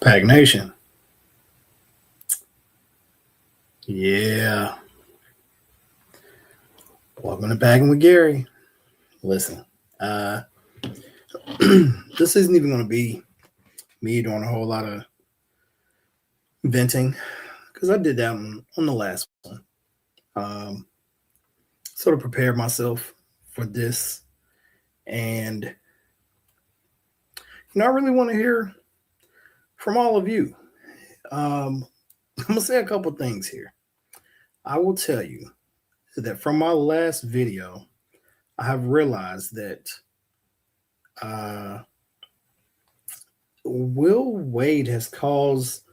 Pack Nation. Yeah. Welcome to Packin with Gary. Listen, this isn't even going to be me doing a whole lot of venting because I did that on the last one. Sort of prepared myself for this. And, I really want to hear from all of you. I'm going to say a couple things here. I will tell you that from my last video, I have realized that Will Wade has caused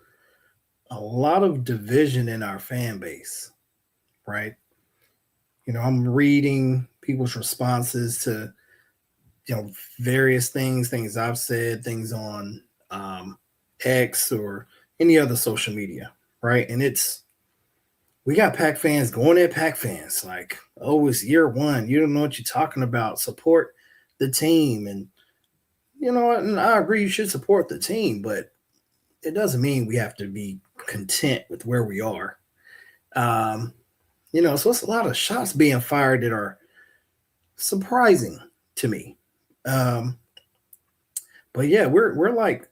a lot of division in our fan base, right? I'm reading people's responses to, various things I've said, things on X or any other social media, right? And we got Pack fans going at Pack fans like, oh, it's year one. You don't know what you're talking about. Support the team. And and I agree you should support the team, but it doesn't mean we have to be content with where we are. So it's a lot of shots being fired that are surprising to me. But yeah, we're like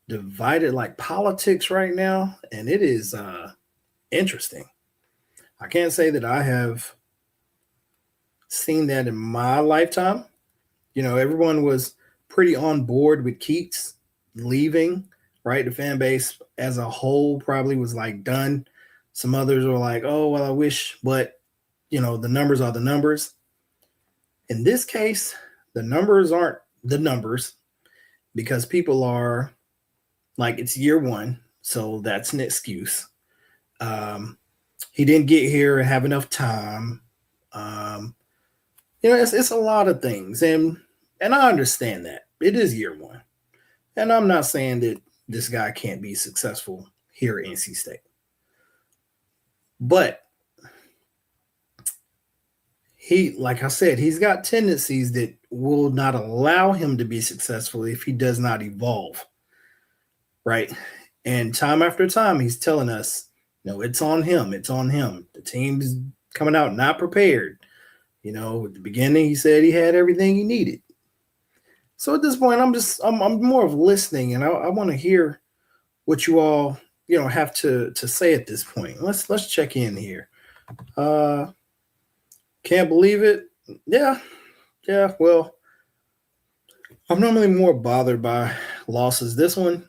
divided like politics right now, and it is interesting. I can't say that I have seen that in my lifetime. Everyone was pretty on board with Keats leaving, right? The fan base as a whole probably was like done. Some others were like, oh, well, I wish, but the numbers are the numbers. In this case, the numbers aren't the numbers because people are like, it's year one, so that's an excuse. He didn't get here and have enough time. It's a lot of things, and I understand that it is year one, and I'm not saying that this guy can't be successful here at NC State, but like I said, he's got tendencies that will not allow him to be successful if he does not evolve, right? And time after time, he's telling us, it's on him. It's on him. The team's coming out not prepared. At the beginning, he said he had everything he needed. So at this point, I'm more of listening, and I want to hear what you all, have to say at this point. Let's check in here. Can't believe it. Yeah. Well, I'm normally more bothered by losses. This one,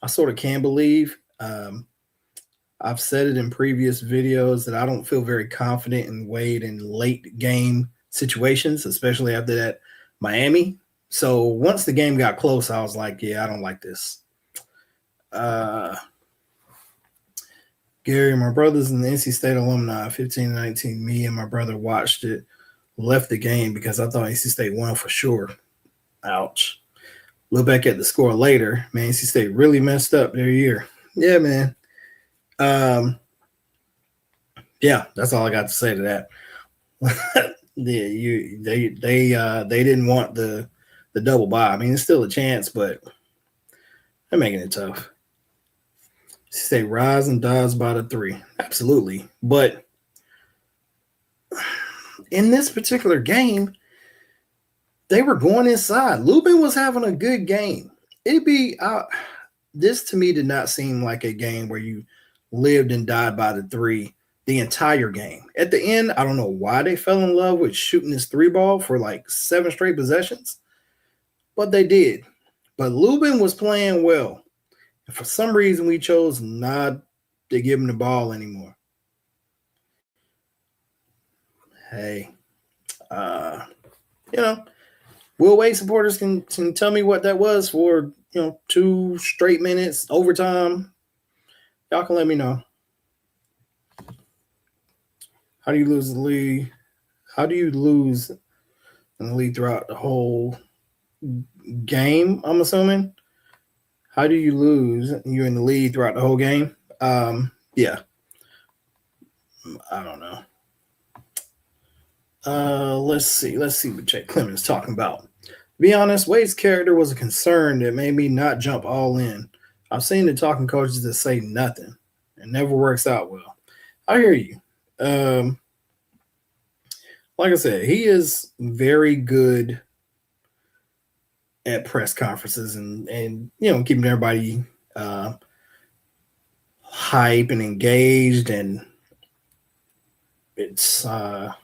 I sort of can believe. I've said it in previous videos that I don't feel very confident in Wade in late game situations, especially after that Miami. So once the game got close, I was like, yeah, I don't like this. Gary, my brother's an NC State alumni, 15-19. Me and my brother watched it, left the game because I thought NC State won for sure. Ouch. Look back at the score later. Man, NC State really messed up their year. Yeah, man. Yeah, that's all I got to say to that. They didn't want the double bye. I mean, it's still a chance, but they're making it tough. Say rise and dies by the 3. Absolutely. But in this particular game, they were going inside. Lubin was having a good game. This to me did not seem like a game where you lived and died by the 3 the entire game. At the end, I don't know why they fell in love with shooting this 3 ball for like 7 straight possessions, but they did. But Lubin was playing well. And for some reason, we chose not to give him the ball anymore. Hey, Will Wade supporters can tell me what that was for, 2 straight minutes, overtime. Y'all can let me know. How do you lose the lead? How do you lose in the lead throughout the whole game, I'm assuming? How do you lose? You're in the lead throughout the whole game? Yeah. I don't know. Let's see what Jake Clemens is talking about. To be honest, Wade's character was a concern that made me not jump all in. I've seen the talking coaches that say nothing. It never works out well. I hear you. Like I said, he is very good at press conferences and keeping everybody hype and engaged, and it's I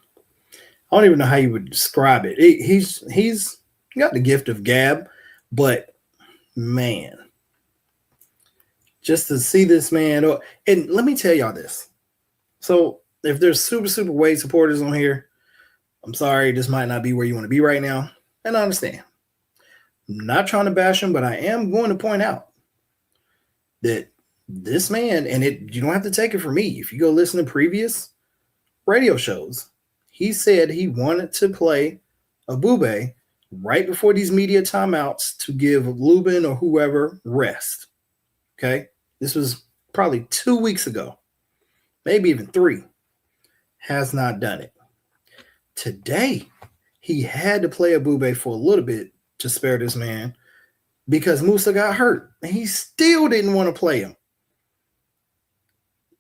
don't even know how you would describe it. He's got the gift of gab, but man, just to see this man, and let me tell y'all this. So if there's super Wade supporters on here, I'm sorry, this might not be where you want to be right now, and I understand. I'm not trying to bash him, but I am going to point out that this man, and you don't have to take it from me. If you go listen to previous radio shows, he said he wanted to play Abube right before these media timeouts to give Lubin or whoever rest. Okay? This was probably 2 weeks ago, maybe even 3. Has not done it. Today, he had to play Abube for a little bit to spare this man because Musa got hurt, and he still didn't want to play him.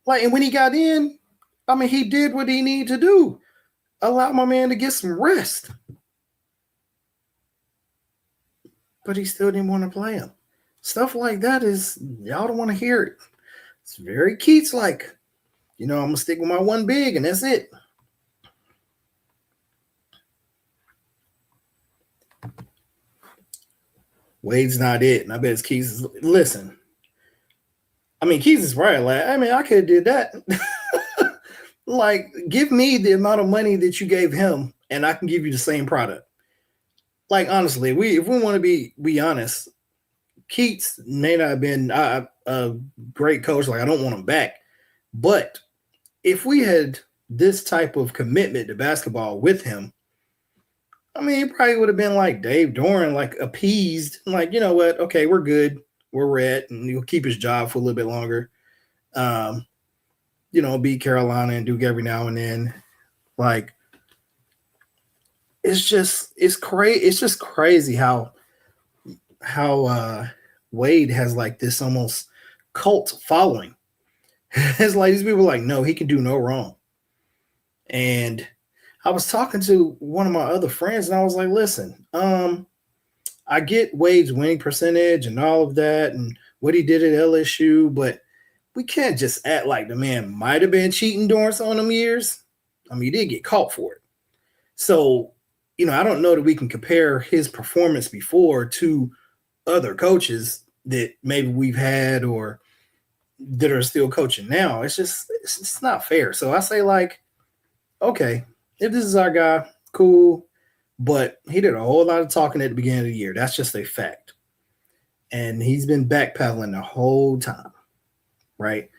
And when he got in, I mean, he did what he needed to do. Allow my man to get some rest. But he still didn't want to play him. Stuff like that is, y'all don't want to hear it. It's very Keats-like. I'm going to stick with my one big, and that's it. Wade's not it, and I bet it's Keats. Listen, I mean, Keats is right. I could have did that. Give me the amount of money that you gave him, and I can give you the same product. Honestly, if we want to be honest, Keats may not have been a great coach. I don't want him back. But if we had this type of commitment to basketball with him, I mean, he probably would have been like Dave Doran, appeased. You know what? Okay, we're good. We're red, and he'll keep his job for a little bit longer. Beat Carolina and Duke every now and then. It's just crazy how Wade has this almost cult following. It's these people no, he can do no wrong. And I was talking to one of my other friends, and I was like, listen, I get Wade's winning percentage and all of that and what he did at LSU, but we can't just act like the man might have been cheating during some of them years. I mean, he did get caught for it. So, I don't know that we can compare his performance before to other coaches that maybe we've had or that are still coaching now. It's not fair. So I say okay, if this is our guy, cool. But he did a whole lot of talking at the beginning of the year. That's just a fact. And he's been backpedaling the whole time, right?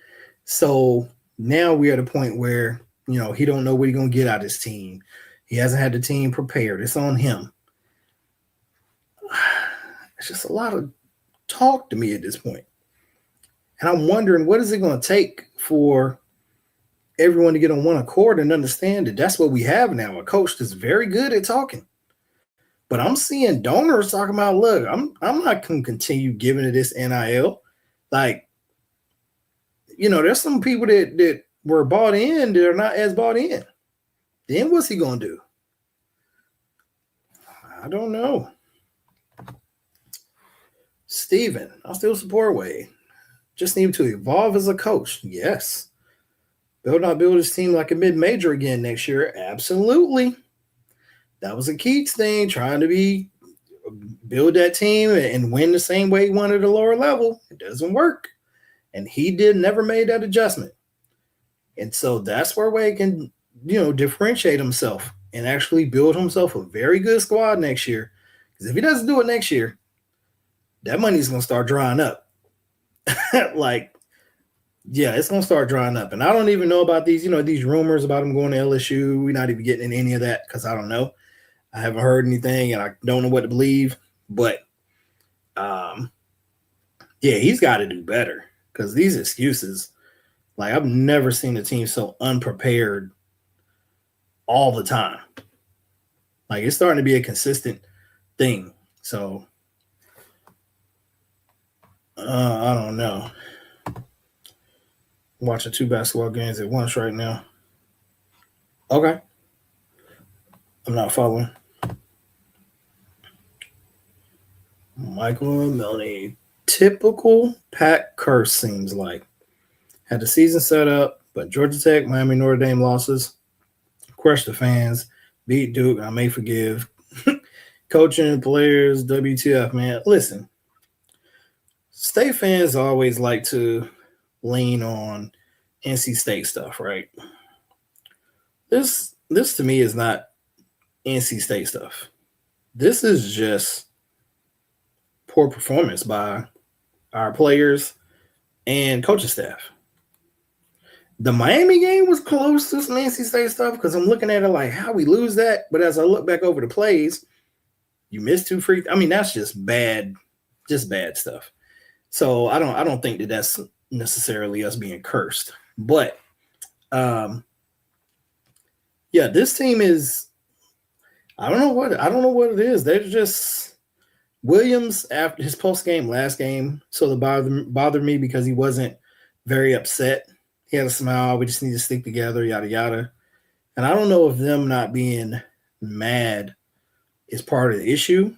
So now we're at a point where, he don't know what he's going to get out of his team. He hasn't had the team prepared. It's on him. It's just a lot of talk to me at this point. And I'm wondering, what is it going to take for everyone to get on one accord and understand that that's what we have now, a coach that's very good at talking. But I'm seeing donors talking about, look, I'm not going to continue giving to this NIL. There's some people that were bought in that are not as bought in. Then what's he going to do? I don't know. Steven, I still support Wade. Just need to evolve as a coach. Yes. Build his team like a mid-major again next year. Absolutely. That was a Keats thing, trying to build that team and win the same way he won at a lower level. It doesn't work. And he never made that adjustment. And so that's where Wade can, differentiate himself and actually build himself a very good squad next year. Because if he doesn't do it next year, that money's going to start drying up. Yeah, it's going to start drying up. And I don't even know about these, these rumors about him going to LSU. We're not even getting in any of that because I don't know. I haven't heard anything and I don't know what to believe. But, yeah, he's got to do better because these excuses, I've never seen a team so unprepared all the time. It's starting to be a consistent thing. So, I don't know. I'm watching two basketball games at once right now. Okay. I'm not following. Michael Melney. Typical Pack curse seems like. Had the season set up, but Georgia Tech, Miami, Notre Dame losses. Crushed the fans. Beat Duke. I may forgive. Coaching, players, WTF, man. Listen, State fans always like to lean on NC State stuff, right? This to me is not NC State stuff. This is just poor performance by our players and coaching staff. The Miami game was close to some NC State stuff because I'm looking at it like, how we lose that? But as I look back over the plays, you missed two free. I mean, that's just bad stuff. So I don't think that that's necessarily us being cursed. But yeah, this team is. I don't know what it is. They're just Williams after his post game last game. So it bothered me because he wasn't very upset. He had a smile. We just need to stick together, yada yada. And I don't know if them not being mad is part of the issue.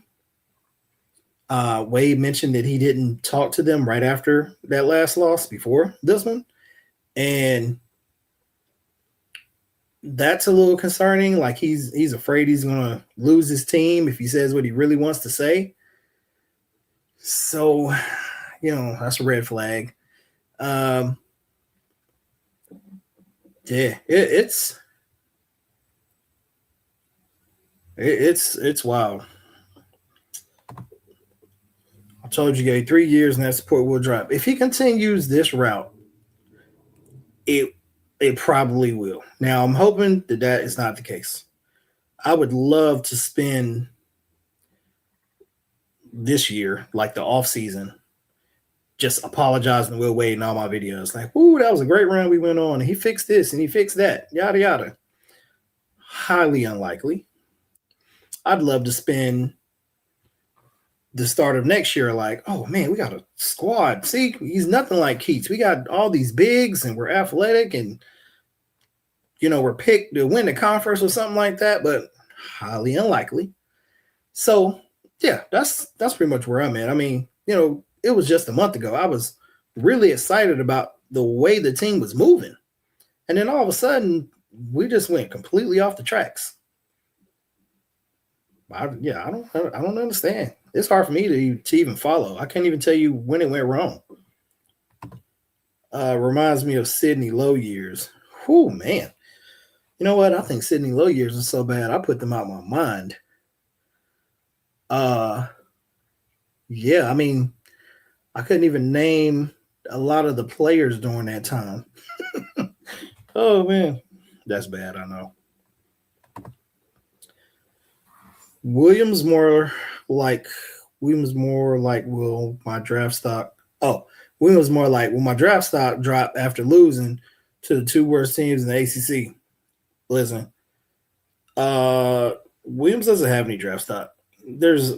Wade mentioned that he didn't talk to them right after that last loss before this one. And that's a little concerning. Like he's afraid he's going to lose his team if he says what he really wants to say. So, that's a red flag. Yeah, it's wild. I told you, Gary, 3 years and that support will drop. If he continues this route, it probably will. Now, I'm hoping that is not the case. I would love to spend this year, like the off season, just apologizing to Will Wade in all my videos. Like, ooh, that was a great run we went on. And he fixed this and he fixed that. Yada, yada. Highly unlikely. I'd love to spend the start of next year like, oh, man, we got a squad. See, he's nothing like Keats. We got all these bigs and we're athletic and, we're picked to win the conference or something like that, but highly unlikely. So, yeah, that's pretty much where I'm at. I mean, it was just a month ago. I was really excited about the way the team was moving. And then all of a sudden, we just went completely off the tracks. I don't understand. It's hard for me to even follow. I can't even tell you when it went wrong. Reminds me of Sidney Lowe years. Whew, man. You know what? I think Sidney Lowe years are so bad, I put them out of my mind. Yeah, I mean, I couldn't even name a lot of the players during that time. Oh, man. That's bad, I know. Williams more like will my draft stock. Oh, Williams more like will my draft stock drop after losing to the two worst teams in the ACC? Listen, Williams doesn't have any draft stock. There's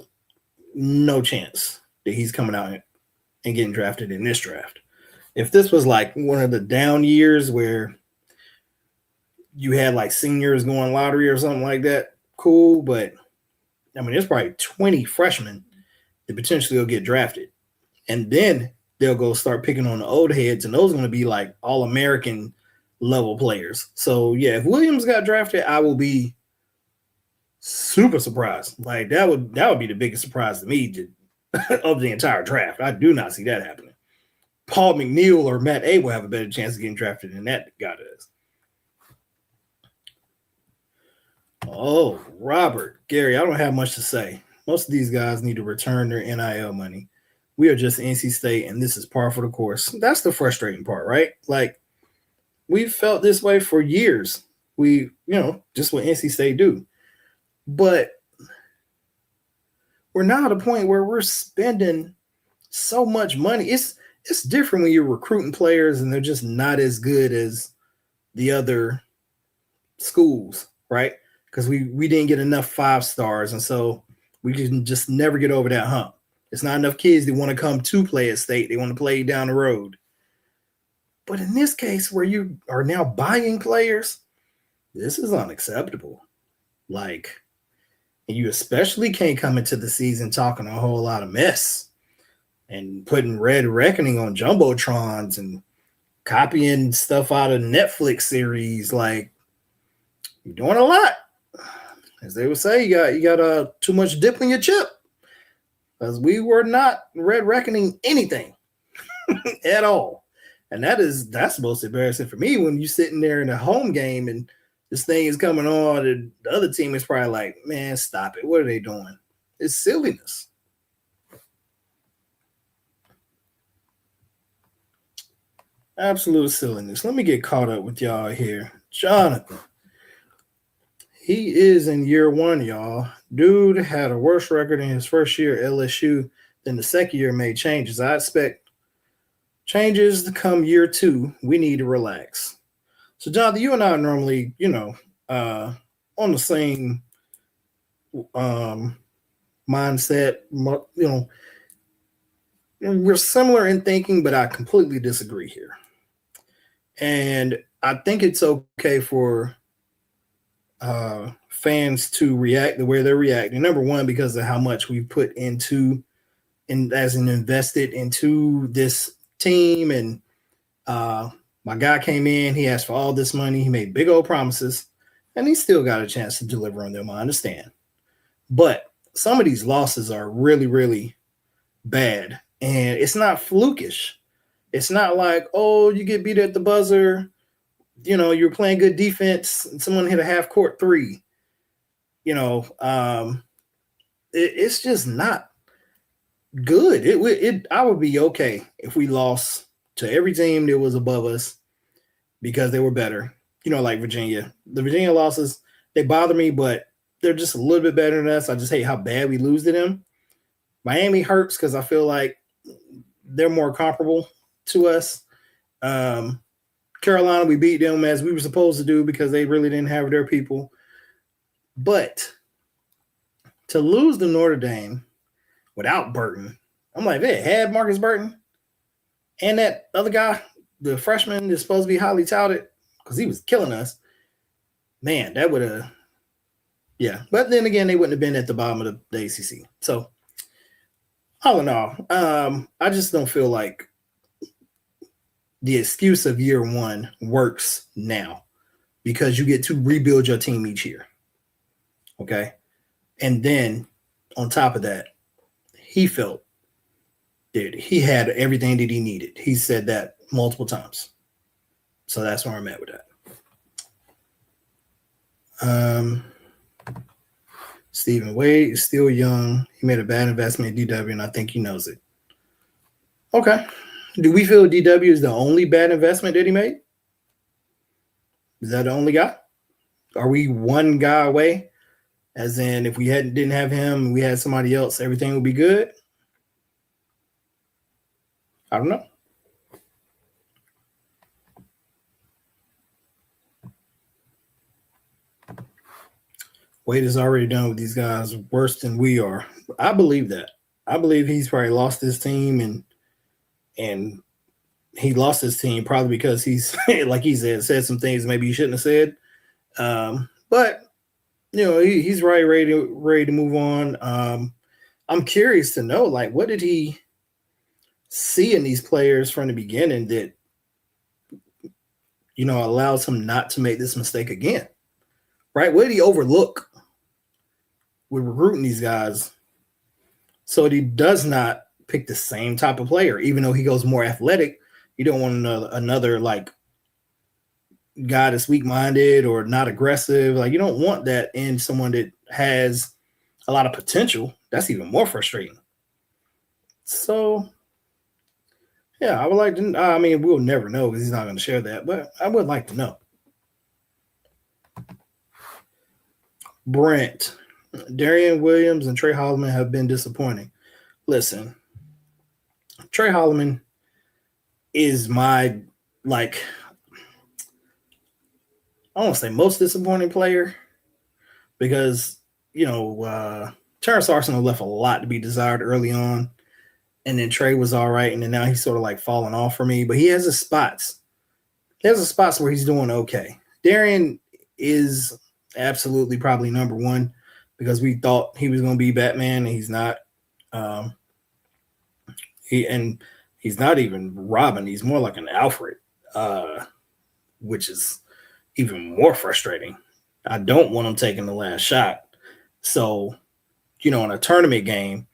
no chance that he's coming out and getting drafted in this draft. If this was like one of the down years where you had like seniors going lottery or something like that, cool. But I mean, there's probably 20 freshmen that potentially will get drafted. And then they'll go start picking on the old heads, and those are going to be like all-American level players. So, yeah, if Williams got drafted, I will be super surprised. Like, that would be the biggest surprise to me of the entire draft. I do not see that happening. Paul McNeil or Matt A will have a better chance of getting drafted than that guy does. Oh, Robert, Gary, I don't have much to say. Most of these guys need to return their NIL money. We are just NC State, and this is par for the course. That's the frustrating part, right? Like, we've felt this way for years. We, just what NC State do. But we're now at a point where we're spending so much money. It's different when you're recruiting players and they're just not as good as the other schools, right? Because we didn't get enough 5 stars, and so we can just never get over that hump. It's not enough kids that want to come to play at state. They want to play down the road. But in this case, where you are now buying players, this is unacceptable. Like, you especially can't come into the season talking a whole lot of mess and putting Red Reckoning on Jumbotrons and copying stuff out of Netflix series. Like, you're doing a lot. As they would say, you got too much dip in your chip. Because we were not Red Reckoning anything at all. And that's the most embarrassing for me when you're sitting there in a home game and this thing is coming on and the other team is probably like, man, stop it. What are they doing? It's silliness. Absolute silliness. Let me get caught up with y'all here. Jonathan. He is in year one, y'all. Dude had a worse record in his first year at LSU than the second year made changes. I expect changes to come year two. We need to relax. So, Jonathan, you and I are normally, on the same mindset. We're similar in thinking, but I completely disagree here. And I think it's okay for fans to react the way they're reacting. Number one, because of how much we've put invested into this team. And my guy came in, he asked for all this money, he made big old promises, and he still got a chance to deliver on them. I understand. But some of these losses are really, really bad. And it's not flukish. It's not like, oh, you get beat at the buzzer, you're playing good defense, and someone hit a half-court three. It's just not good. I would be okay if we lost to every team that was above us because they were better. Like Virginia. The Virginia losses, they bother me, but they're just a little bit better than us. I just hate how bad we lose to them. Miami hurts because I feel like they're more comparable to us. Carolina, we beat them as we were supposed to do because they really didn't have their people. But to lose to Notre Dame without Burton, I'm like, they had Marcus Burton and that other guy, the freshman is supposed to be highly touted because he was killing us. Man, that would have, yeah. But then again, they wouldn't have been at the bottom of the ACC. So, all in all, I just don't feel like the excuse of year one works now because you get to rebuild your team each year. Okay. And then on top of that, he felt that he had everything that he needed. He said that multiple times. So that's where I'm at with that. Stephen Wade is still young. He made a bad investment in DW, and I think he knows it. Okay. Do we feel DW is the only bad investment that he made? Is that the only guy? Are we one guy away? As in, if we didn't have him, we had somebody else, everything would be good? I don't know. Wade is already done with these guys worse than we are. I believe that. I believe he's probably lost his team and he lost his team probably because he's, like he said some things maybe he shouldn't have said. But he's ready to move on. I'm curious to know, like, what did he see in these players from the beginning that, allows him not to make this mistake again? Right? What did he overlook with recruiting these guys so that he does not pick the same type of player, even though he goes more athletic? You don't want another like guy that's weak-minded or not aggressive. Like, you don't want that in someone that has a lot of potential. That's even more frustrating. So, yeah, I would like to. I mean, we'll never know because he's not going to share that, but I would like to know. Brent, Darian Williams and Trey Holloman have been disappointing. Listen, Trey Holloman is my, like, I don't want to say most disappointing player because, Terrence Arsenal left a lot to be desired early on. and then Trey was all right, and then now he's sort of like falling off for me. But he has his spots. He has his spots where he's doing okay. Darian is absolutely probably number one because we thought he was going to be Batman, and he's not. Um, he's not even Robin. He's more like an Alfred, which is even more frustrating. I don't want him taking the last shot. So, in a tournament game,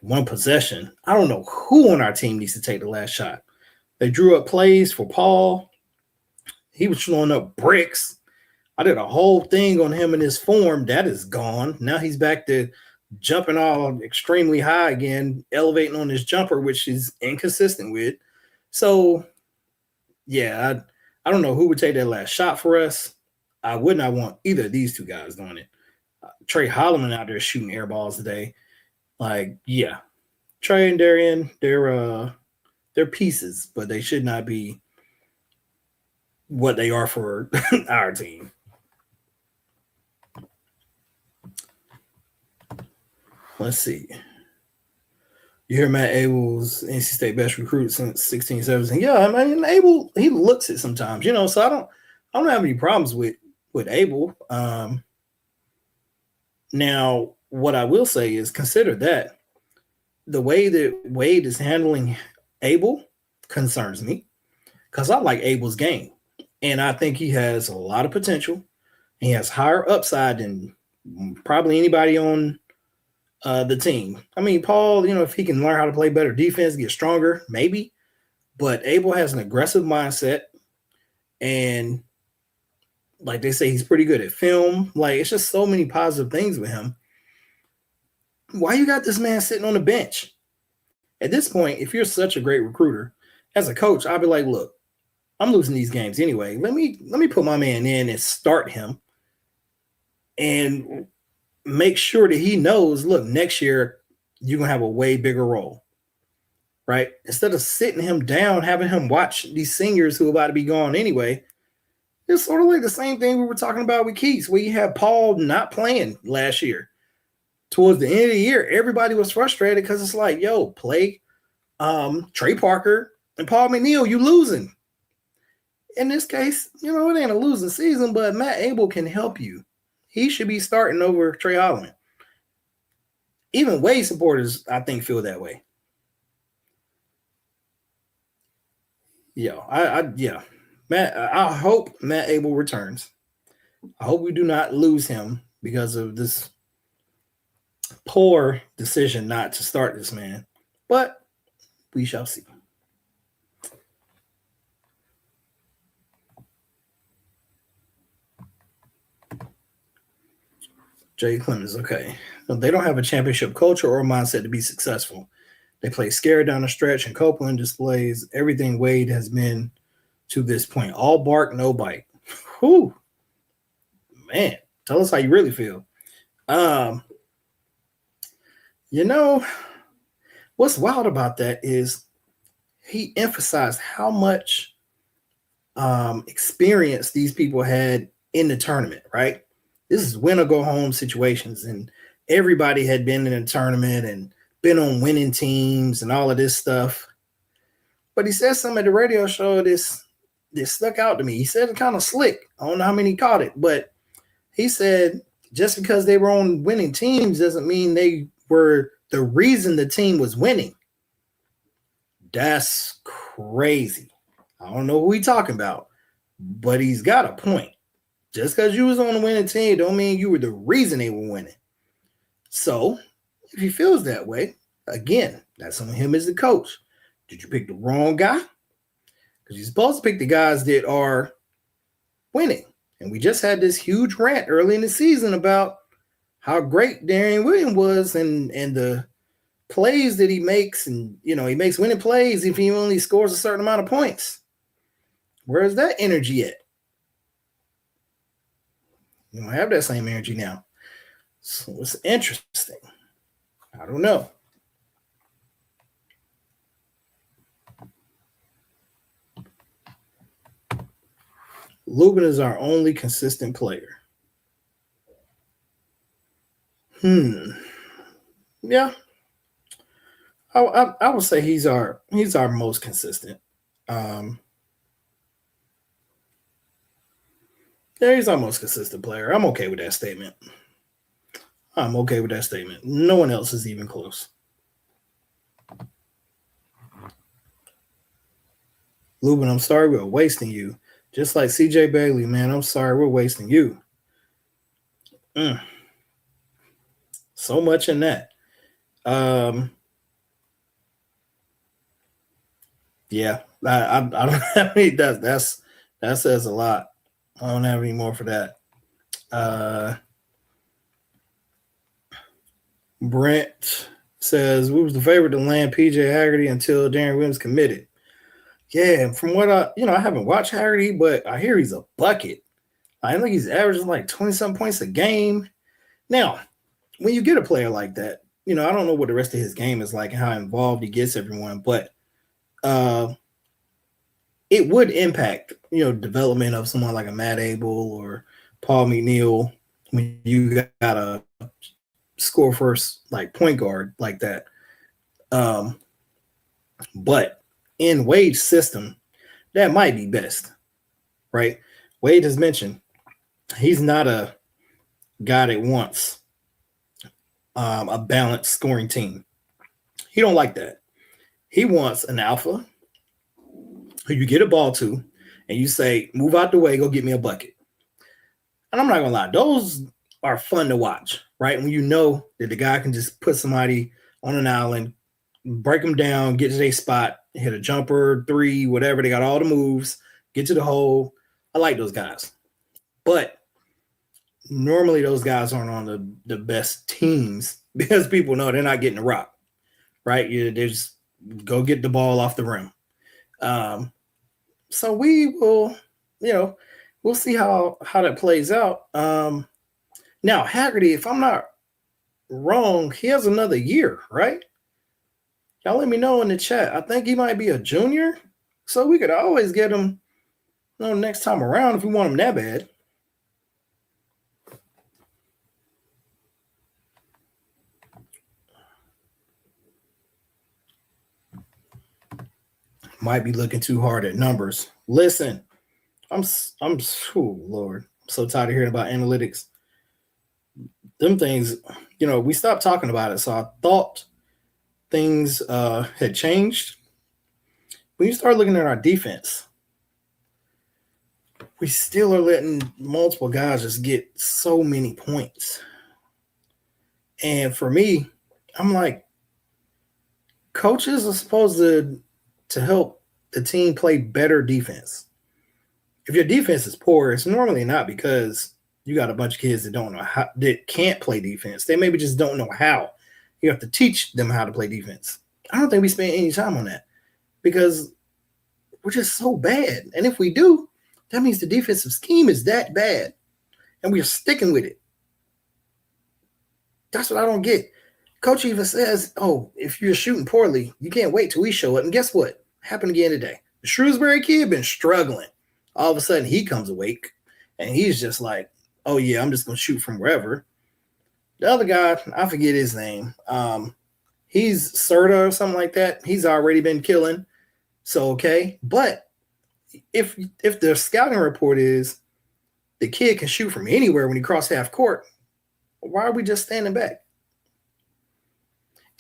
one possession, I don't know who on our team needs to take the last shot. They drew up plays for Paul. He was throwing up bricks. I did a whole thing on him in his form. That is gone. Now he's back to jumping all extremely high again, elevating on his jumper, which he's inconsistent with. So, yeah, I don't know who would take that last shot for us. I would not want either of these two guys doing it. Trey Holloman out there shooting air balls today. Like, yeah, Trey and Darian, they're pieces, but they should not be what they are for our team. Let's see. You hear Matt Abel's NC State best recruit since 16, 17. Yeah, I mean, Abel, he looks it sometimes, so I don't have any problems with Abel. Now, what I will say is consider that the way that Wade is handling Abel concerns me because I like Abel's game. And I think he has a lot of potential. He has higher upside than probably anybody on the team. I mean, Paul, if he can learn how to play better defense, get stronger, maybe. But Abel has an aggressive mindset. And like they say, he's pretty good at film. Like, it's just so many positive things with him. Why you got this man sitting on the bench? At this point, if you're such a great recruiter, as a coach, I'd be like, look, I'm losing these games anyway. Let me put my man in and start him and make sure that he knows, look, next year you're going to have a way bigger role, right? Instead of sitting him down, having him watch these seniors who are about to be gone anyway. It's sort of like the same thing we were talking about with Keats, where you have Paul not playing last year. Towards the end of the year, everybody was frustrated because it's like, yo, play Trey Parker and Paul McNeil, you losing. In this case, it ain't a losing season, but Matt Abel can help you. He should be starting over Trey Holloman. Even Wade supporters, I think, feel that way. Yeah, Matt. I hope Matt Abel returns. I hope we do not lose him because of this poor decision not to start this man. But we shall see. Jay Clemens, okay. They don't have a championship culture or mindset to be successful. They play scared down the stretch, and Copeland displays everything Wade has been to this point. All bark, no bite. Whew. Man, tell us how you really feel. What's wild about that is he emphasized how much experience these people had in the tournament, right? This is win or go home situations, and everybody had been in a tournament and been on winning teams and all of this stuff. But he said something at the radio show this stuck out to me. He said it kind of slick. I don't know how many caught it, but he said just because they were on winning teams doesn't mean they were the reason the team was winning. That's crazy. I don't know who he's talking about, but he's got a point. Just because you was on a winning team don't mean you were the reason they were winning. So if he feels that way, again, that's on him as the coach. Did you pick the wrong guy? Because you're supposed to pick the guys that are winning. And we just had this huge rant early in the season about how great Darian Williams was and the plays that he makes. And, he makes winning plays if he only scores a certain amount of points. Where's that energy at? You don't have that same energy now. So it's interesting. I don't know. Lubin is our only consistent player. Yeah. I would say he's our most consistent. Um, yeah, he's our most consistent player. I'm okay with that statement. I'm okay with that statement. No one else is even close. Lubin, I'm sorry we're wasting you. Just like CJ Bailey, man, I'm sorry we're wasting you. Mm, so much in that. Um, yeah, I don't have any. That says a lot. I don't have any more for that. Uh, Brent says we was the favorite to land PJ Haggerty until Darren Williams committed. Yeah, from what I haven't watched Haggerty, but I hear he's a bucket. I think he's averaging like 20 some points a game. Now, when you get a player like that, I don't know what the rest of his game is like and how involved he gets everyone, but uh, it would impact, development of someone like a Matt Abel or Paul McNeil when you got a score first like point guard like that. Um, but in Wade's system, that might be best, right? Wade has mentioned he's not a guy that wants a balanced scoring team. He don't like that. He wants an alpha who you get a ball to, and you say, "Move out the way, go get me a bucket." And I'm not gonna lie, those are fun to watch, right? When you know that the guy can just put somebody on an island, break them down, get to their spot, hit a jumper, three, whatever. They got all the moves, get to the hole. I like those guys, but normally those guys aren't on the best teams because people know they're not getting the rock, right? They just go get the ball off the rim. So we will, we'll see how that plays out. Now Haggerty, if I'm not wrong, he has another year, right? Y'all let me know in the chat. I think he might be a junior, so we could always get him, next time around if we want him that bad. Might be looking too hard at numbers. Listen, oh Lord, I'm so tired of hearing about analytics. Them things, we stopped talking about it, so I thought things had changed. When you start looking at our defense, we still are letting multiple guys just get so many points. And for me, I'm like, coaches are supposed to help the team play better defense. If your defense is poor, it's normally not because you got a bunch of kids that don't know how, that can't play defense. They maybe just don't know how. You have to teach them how to play defense. I don't think we spend any time on that because we're just so bad. And if we do, that means the defensive scheme is that bad and we're sticking with it. That's what I don't get. Coach even says, oh, if you're shooting poorly, you can't wait till we show it. And guess what? Happened again today. The Shrewsbury kid been struggling. All of a sudden, he comes awake, and he's just like, oh, yeah, I'm just going to shoot from wherever. The other guy, I forget his name. He's Serta or something like that. He's already been killing. So, okay. But if the scouting report is the kid can shoot from anywhere when he crosses half court, why are we just standing back?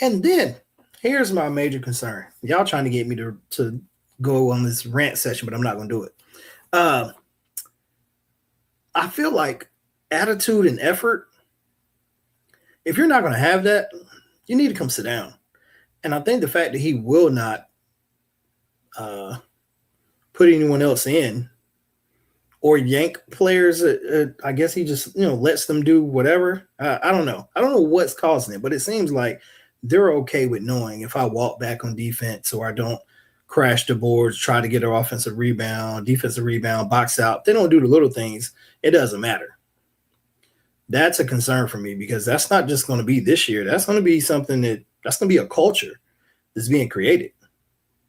And then here's my major concern. Y'all trying to get me to go on this rant session, but I'm not going to do it. I feel like attitude and effort, if you're not going to have that, you need to come sit down. And I think the fact that he will not put anyone else in or yank players, I guess he just, lets them do whatever. I don't know. I don't know what's causing it, but it seems like they're okay with knowing if I walk back on defense or I don't crash the boards, try to get an offensive rebound, defensive rebound, box out. They don't do the little things. It doesn't matter. That's a concern for me because that's not just going to be this year. That's going to be something that's going to be a culture that's being created.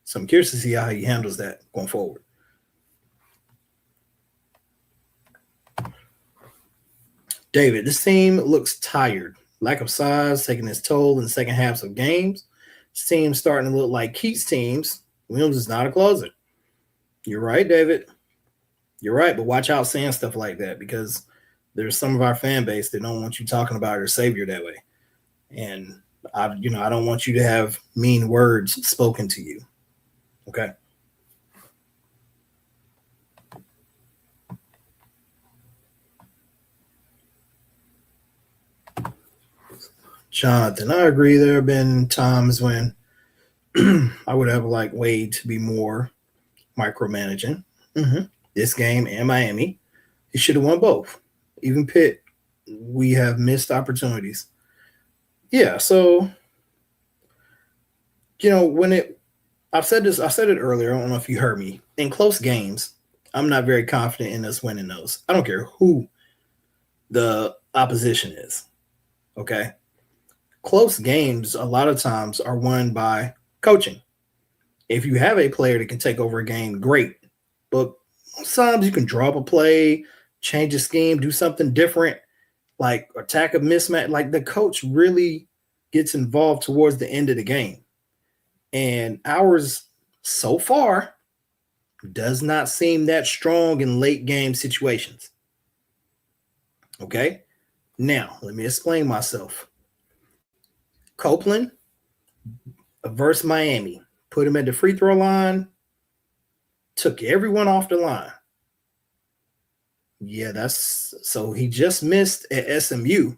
So I'm curious to see how he handles that going forward. David, this team looks tired. Lack of size taking its toll in the second halves of games. This team's starting to look like Keats teams. Williams is not a closer. You're right, David. You're right, but watch out saying stuff like that because there's some of our fan base that don't want you talking about your savior that way. And I don't want you to have mean words spoken to you. Okay. Jonathan, I agree. There have been times when I would have liked Wade to be more micromanaging. This game and Miami, he should have won both. Even Pitt, we have missed opportunities. Yeah, so I said it earlier. I don't know if you heard me. In close games, I'm not very confident in us winning those. I don't care who the opposition is. Okay. Close games a lot of times are won by coaching. If you have a player that can take over a game, great. But sometimes you can draw up a play, change a scheme, do something different, like attack a mismatch. Like the coach really gets involved towards the end of the game. And ours so far does not seem that strong in late game situations. Okay. Now, let me explain myself. Copeland versus Miami. Put him at the free throw line. Took everyone off the line. Yeah, so he just missed at SMU.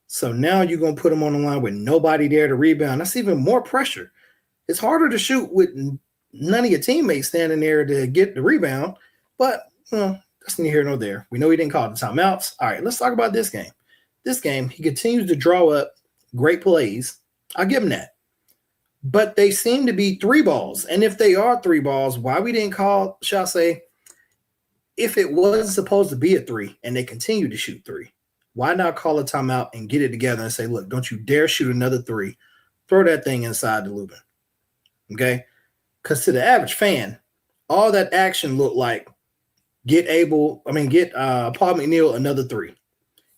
So now you're going to put him on the line with nobody there to rebound. That's even more pressure. It's harder to shoot with none of your teammates standing there to get the rebound. But that's neither here nor there. We know he didn't call the timeouts. All right, let's talk about this game. This game, he continues to draw up great plays. I'll give him that. But they seem to be three balls. And if they are three balls, why we didn't call, shall I say, if it was supposed to be a three and they continue to shoot three, why not call a timeout and get it together and say, look, don't you dare shoot another three. Throw that thing inside the Lubin. Okay? Because to the average fan, all that action looked like get Paul McNeil another three.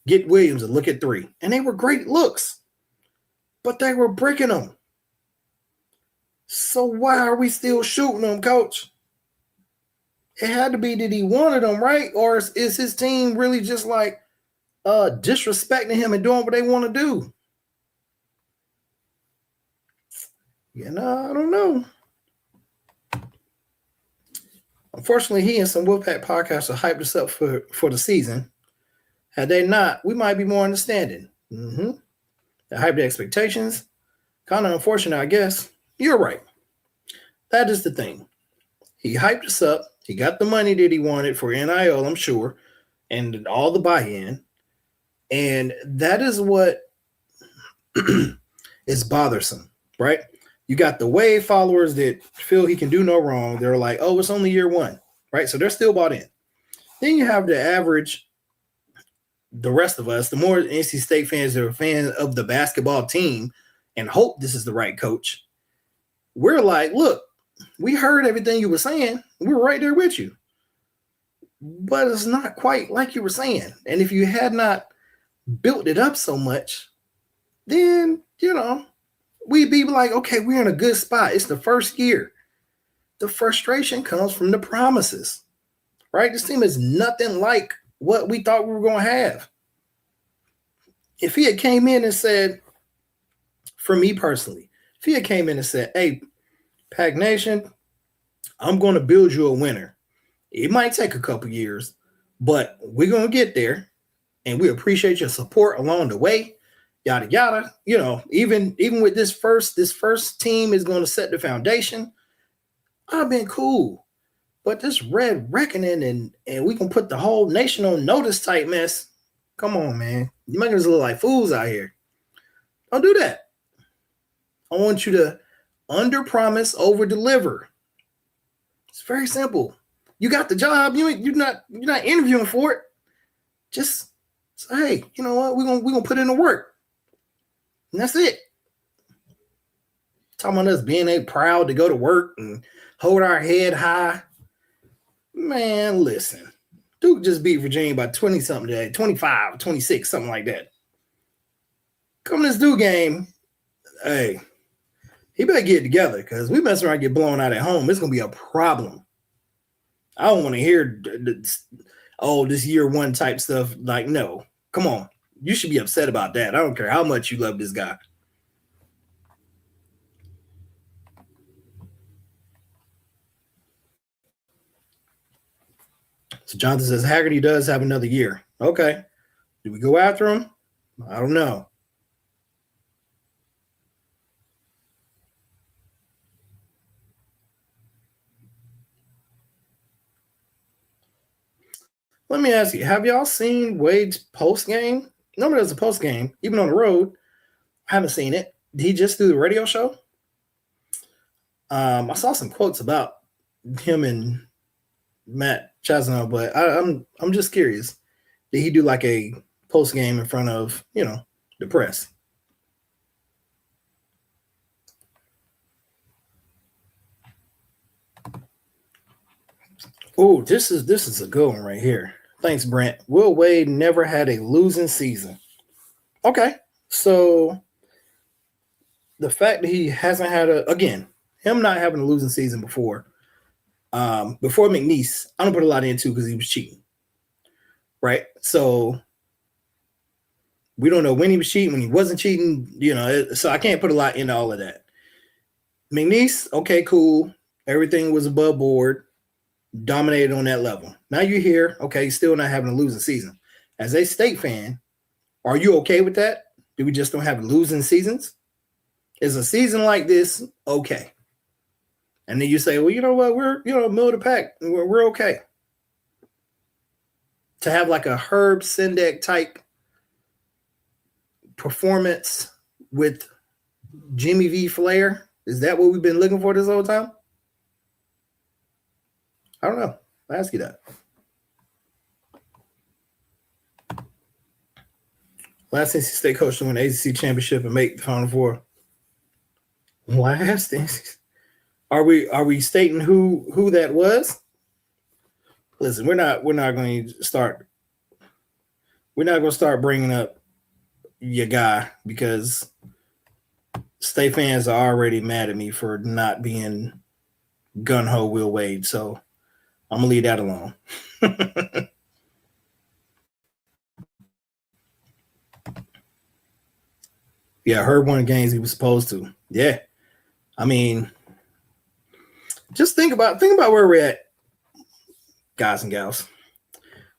Get Williams a look at three. And they were great looks. But they were breaking them. So why are we still shooting them, coach? It had to be that he wanted them, right? Or is his team really just like disrespecting him and doing what they want to do? I don't know. Unfortunately, he and some Wolfpack podcasts have hyped us up for the season. Had they not, we might be more understanding. They hyped the expectations. Kind of unfortunate, I guess. You're right. That is the thing. He hyped us up. He got the money that he wanted for NIL, I'm sure, and all the buy-in. And that is what is bothersome, right? You got the Wave followers that feel he can do no wrong. They're like, oh, it's only year one, right? So they're still bought in. Then you have the average, the rest of us, the more NC State fans that are fans of the basketball team and hope this is the right coach. We're like, look, we heard everything you were saying. We were right there with you. But it's not quite like you were saying. And if you had not built it up so much, then, we'd be like, okay, we're in a good spot. It's the first year. The frustration comes from the promises, right? This team is nothing like what we thought we were going to have. If he had came in and said, for me personally, if he had came in and said, hey, Pack Nation, I'm going to build you a winner. It might take a couple years, but we're going to get there, and we appreciate your support along the way, yada, yada. Even with this first team is going to set the foundation. I've been cool. But this red reckoning and we can put the whole nation on notice type mess. Come on, man. You making us look like fools out here. Don't do that. I want you to under promise, over deliver. It's very simple. You got the job. You're not interviewing for it. Just say, hey, you know what? We're gonna put in the work. And that's it. Talking about us being proud to go to work and hold our head high. Man, listen. Duke just beat Virginia by 20-something today, 25, 26, something like that. Come to this Duke game, hey, he better get it together because we mess around and get blown out at home. It's going to be a problem. I don't want to hear, this year one type stuff. Like, no, come on. You should be upset about that. I don't care how much you love this guy. So Jonathan says Haggerty does have another year. Okay. Do we go after him? I don't know. Let me ask you, have y'all seen Wade's post game? Nobody does a post game, even on the road. I haven't seen it. Did he just do the radio show? I saw some quotes about him and Matt Chasnow, but I'm just curious. Did he do like a post game in front of the press? Oh, this is a good one right here. Thanks, Brent. Will Wade never had a losing season? Okay, so the fact that he hasn't had him not having a losing season before McNeese, I don't put a lot into because he was cheating, right? So we don't know when he was cheating, when he wasn't cheating, so I can't put a lot into all of that. McNeese, okay, cool. Everything was above board, dominated on that level. Now you're here, okay, still not having a losing season. As a State fan, are you okay with that? Do we just don't have losing seasons? Is a season like this okay? And then you say, well, you know what? We're, middle of the pack. We're okay. To have like a Herb Sendek type performance with Jimmy V flair, is that what we've been looking for this whole time? I don't know. I'll ask you that. Last NC State coach to win the ACC championship and make the Final Four. Last NC. Are we stating who that was? Listen, we're not going to start. We're not going to start bringing up your guy because State fans are already mad at me for not being gun ho Will Wade. So I'm gonna leave that alone. Yeah, Herb won the games he was supposed to. Yeah, I mean, just think about where we're at, guys and gals.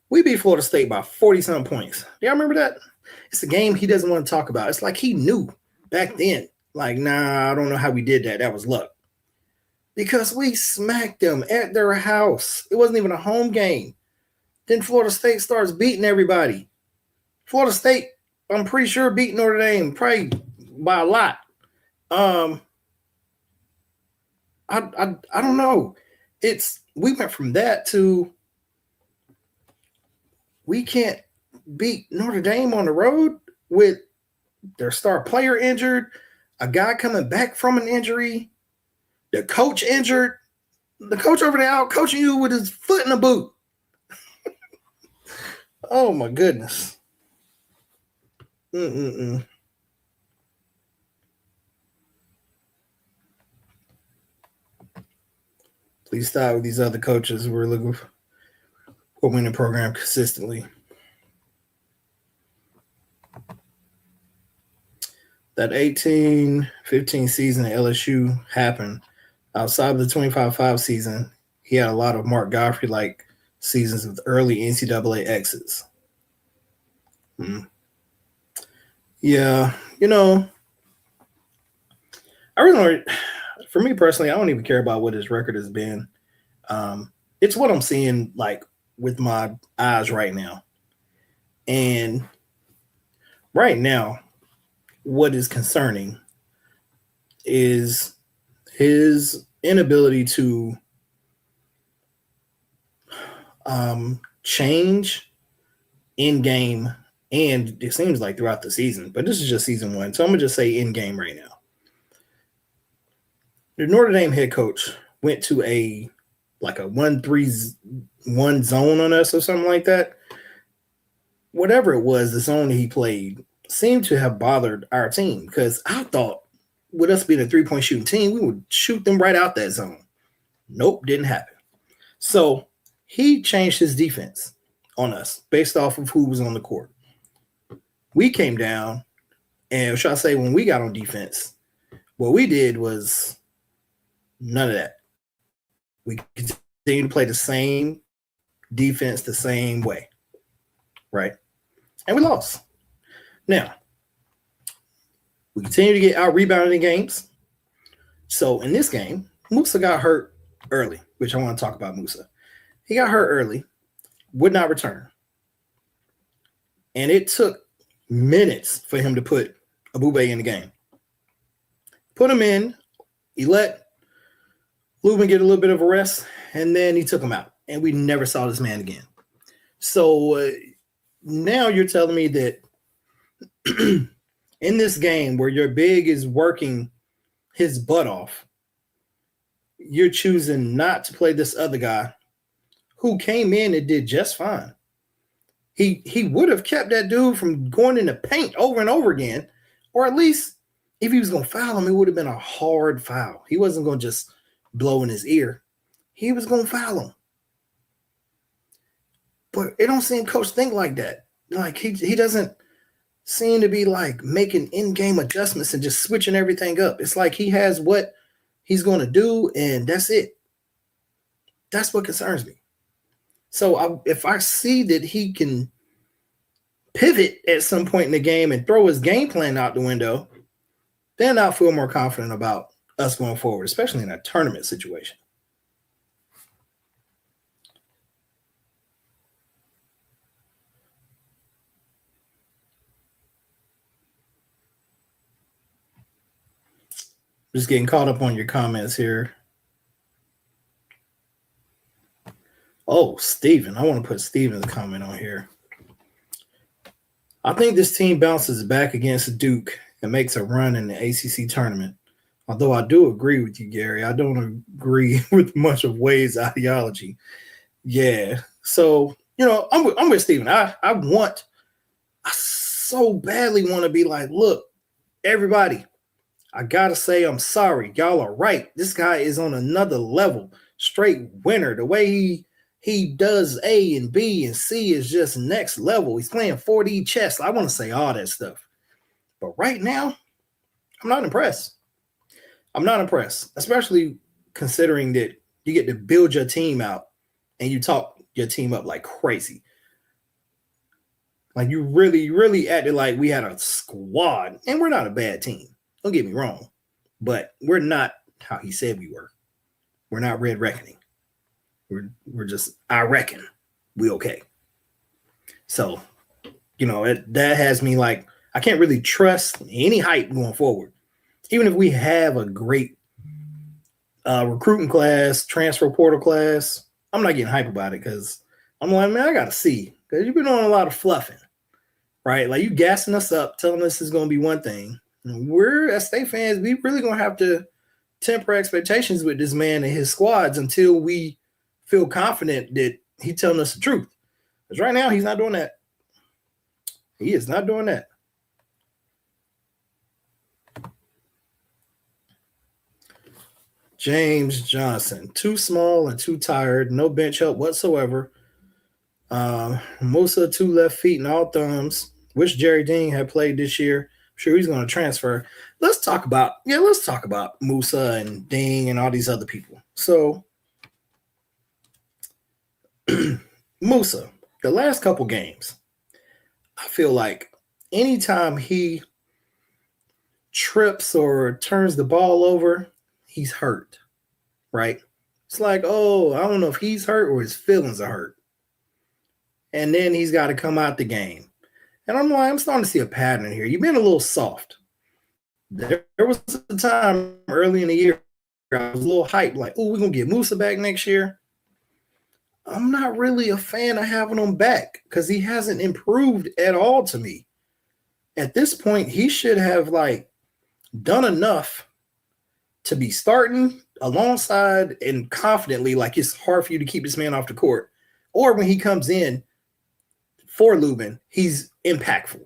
We beat Florida State by 40-something points. Y'all remember that? It's a game he doesn't want to talk about. It's like he knew back then. Like, nah, I don't know how we did that. That was luck. Because we smacked them at their house. It wasn't even a home game. Then Florida State starts beating everybody. Florida State, I'm pretty sure, beat Notre Dame probably by a lot. I don't know. We went from that to we can't beat Notre Dame on the road with their star player injured, a guy coming back from an injury, the coach injured, the coach over there out coaching you with his foot in a boot. Oh my goodness. Please stop with these other coaches who are looking for winning the program consistently. That 18-15 season at LSU happened. Outside of the 25-5 season, he had a lot of Mark Gottfried-like seasons with early NCAA exits. Yeah, I really don't. For me personally, I don't even care about what his record has been. It's what I'm seeing, like, with my eyes right now. And right now, what is concerning is his inability to change in game, and it seems like throughout the season, but this is just season one, so I'm gonna just say in game right now. The Notre Dame head coach went to a 1-3-1 zone on us or something like that. Whatever it was, the zone he played seemed to have bothered our team because I thought with us being a 3-point shooting team, we would shoot them right out that zone. Nope, didn't happen. So he changed his defense on us based off of who was on the court. We came down, and should I say, when we got on defense, what we did was none of that. We continued to play the same defense the same way, right? And we lost. Now, we continue to get out-rebounded in games. So in this game, Musa got hurt early, which I want to talk about Musa. He got hurt early, would not return. And it took minutes for him to put Abube in the game. Put him in, he let Lubin get a little bit of a rest, and then he took him out. And we never saw this man again. So now you're telling me that in this game where your big is working his butt off, you're choosing not to play this other guy who came in and did just fine. He would have kept that dude from going in the paint over and over again, or at least if he was going to foul him, it would have been a hard foul. He wasn't going to just blow in his ear. He was going to foul him. But it don't seem coach think like that. Like he doesn't seem to be like making in-game adjustments and just switching everything up. It's like he has what he's going to do, and that's it. That's what concerns me. So if I see that he can pivot at some point in the game and throw his game plan out the window, then I'll feel more confident about us going forward, especially in a tournament situation. Just getting caught up on your comments here. Oh, Steven. I want to put Steven's comment on here. I think this team bounces back against Duke and makes a run in the ACC tournament. Although I do agree with you, Gary. I don't agree with much of Wade's ideology. Yeah. So, I'm with Steven. I so badly want to be like, look, everybody, I got to say I'm sorry. Y'all are right. This guy is on another level. Straight winner. The way he does A and B and C is just next level. He's playing 4D chess. I want to say all that stuff. But right now, I'm not impressed. I'm not impressed, especially considering that you get to build your team out and you talk your team up like crazy. Like you really, really acted like we had a squad, and we're not a bad team. Don't get me wrong, but we're not how he said we were. We're not Red Reckoning. We're just, I reckon we okay. So, that has me like, I can't really trust any hype going forward. Even if we have a great recruiting class, transfer portal class, I'm not getting hype about it because I'm like, man, I got to see. Because you've been doing a lot of fluffing, right? Like you gassing us up, telling us it's going to be one thing. And we're, as State fans, we really going to have to temper expectations with this man and his squads until we feel confident that he's telling us the truth. Because right now, he's not doing that. He is not doing that. James Johnson, too small and too tired. No bench help whatsoever. Musa, 2 left feet and all thumbs. Wish Jerry Dean had played this year. I'm sure he's going to transfer. Let's talk about Musa and Dean and all these other people. So, Musa, the last couple games, I feel like anytime he trips or turns the ball over, he's hurt, right? It's like, oh, I don't know if he's hurt or his feelings are hurt. And then he's got to come out the game. And I'm starting to see a pattern here. You've been a little soft. There was a time early in the year I was a little hyped, like, oh, we're going to get Musa back next year. I'm not really a fan of having him back because he hasn't improved at all to me. At this point, he should have, done enough to be starting alongside and confidently, like it's hard for you to keep this man off the court. Or when he comes in for Lubin, he's impactful,